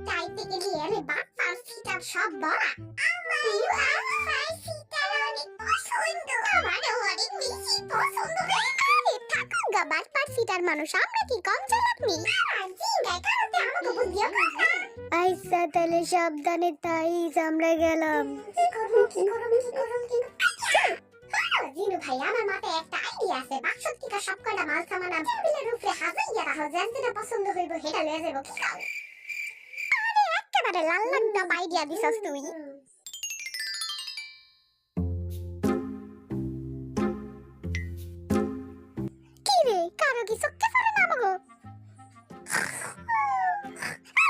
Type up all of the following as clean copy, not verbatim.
চাইতে গেলে আমি বাপ্পার সিটার সব বড়া। আমার বাপ্পার সিটার অনেক পছন্দ, আমারও অনেক বেশি পছন্দ। আরে থাকুক গা বাপ্পার সিটার মানুষ, আমরা কি কম চালাক নি? জিঙ্গায় কারোতে আমাকে বুঝিও না। আইসা তাহলে সাবধানে তাইস, আমরা গেলাম। কি করবো জিনু ভাই, আমার মাথায় একটা আইডিয়া আছে। বাক্সত থেকে সব কয়টা মাল সামান টেবিলের উপরে হাজাইয়া রাখো, যার যেটা পছন্দ হইব সেটা লয়ে যাবো। কি কও? আরে একেবারে লাল লাল আইডিয়া দিছস তুই। কি রে, কারো কি চোখে পড়ে না আমাগো?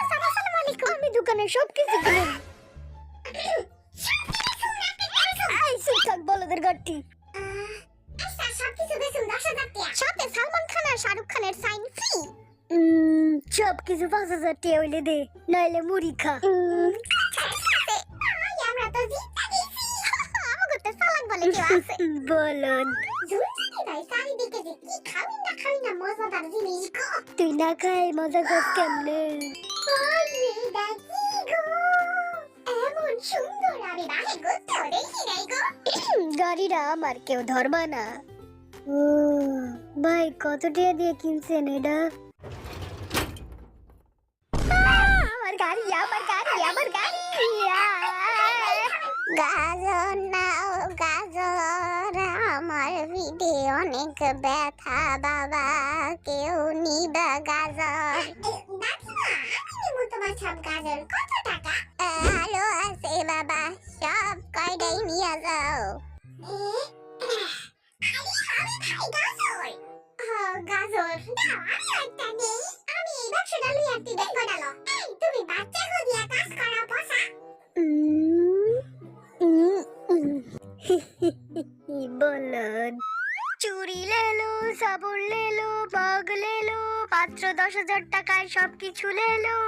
আসসালামু আলাইকুম। আমি দোকানে সব কিছু কিনে বলদের গাড়ি সাথে সালমান খান আর শাহরুখ খানের সাইন ফ্রি। সব কিছু 5,000 টাকা হইলে দে, নাইলে মুড়ি খা। আমরা তো জিততে গেছি। আমাকে তো সালাক বলে কেউ আছে? বলুন জুলজুলি ভাই, চারিদিকে যে কি খাবি না মজাদার জিনিস গো। তুই না খাই মজা কর কেমনে? ওরে দেখি গো, এমন সুন্দর আমি বাহির করতেও দেখি নাই গো। গাড়িটা আমার, কেউ ধরবা না। ও ভাই, কত টাকা দিয়ে কিনছেন এটা? আমার গাড়ি গাজর নাও গাজর, আমার পিঠে অনেক ব্যথা বাবা, কেউ নিবা গাজর? তোমার সব গাজর কত টাকা? ভালো আছে বাবা, সব কয়টাই নিয়ে যাও। গাজর দাও, আমি একটা নেই। আমি এই বাক্সটা লইয়া তুই ব্যাগ গড়ালো। এই তুমি বাচ্চা হইয়া কাজ করা পোষা। বলুন চুরি লেলো, সাবুন লেলো, বাগ লেলো, মাত্র 10,000 টাকায় সবকিছু লেলো।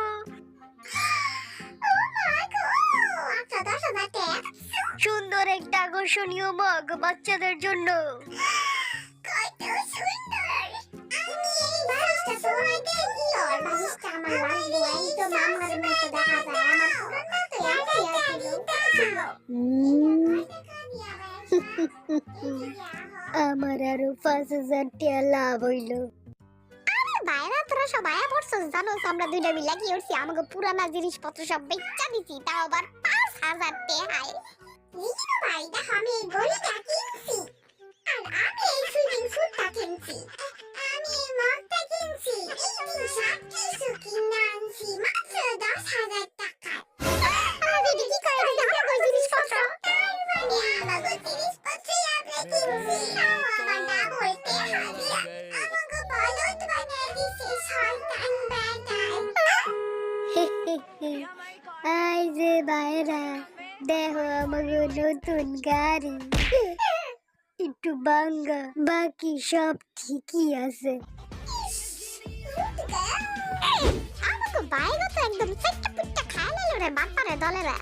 সুন্দর একটা আকর্ষণীয় মগ বাচ্চাদের জন্য। আমার আরো 5,000 টাকা লাভ হইল। বাইরা তোরা সবাই পড়ছস, জানোস আমরা দুইটা মিলা কি করছি? আমাকে পুরানা জিনিসপত্র সব বেচা দিছি, তাও আবার 5,000 টাকায়। জিনু ভাই দেখো, আমি এই গলিটা কিনছি, আর আমি এই সুইমিং স্যুটটা কিনছি, আমি এই মগটা কিনছি, এই সব কিছু কিনে আনছি মাত্র 10,000 টাকায়। আমাদের কি করে আমাকে জিনিসপত্র? মানে আমাকে জিনিসপত্রই আমরা কিনছি, আমার নাম বলতে হবে। আমাকে বলদ বানিয়ে দিছে শয়তান বেটাই। আই যে বাইরা দেখো আমাকে নতুন গাড়ি, একটু বাঙ্গা, বাকি সব ঠিকই আছে। আমাকে বাইরে তো একদম চেট্টা পুট্টা খায় নিল রে বাপ্পারে দলেরা।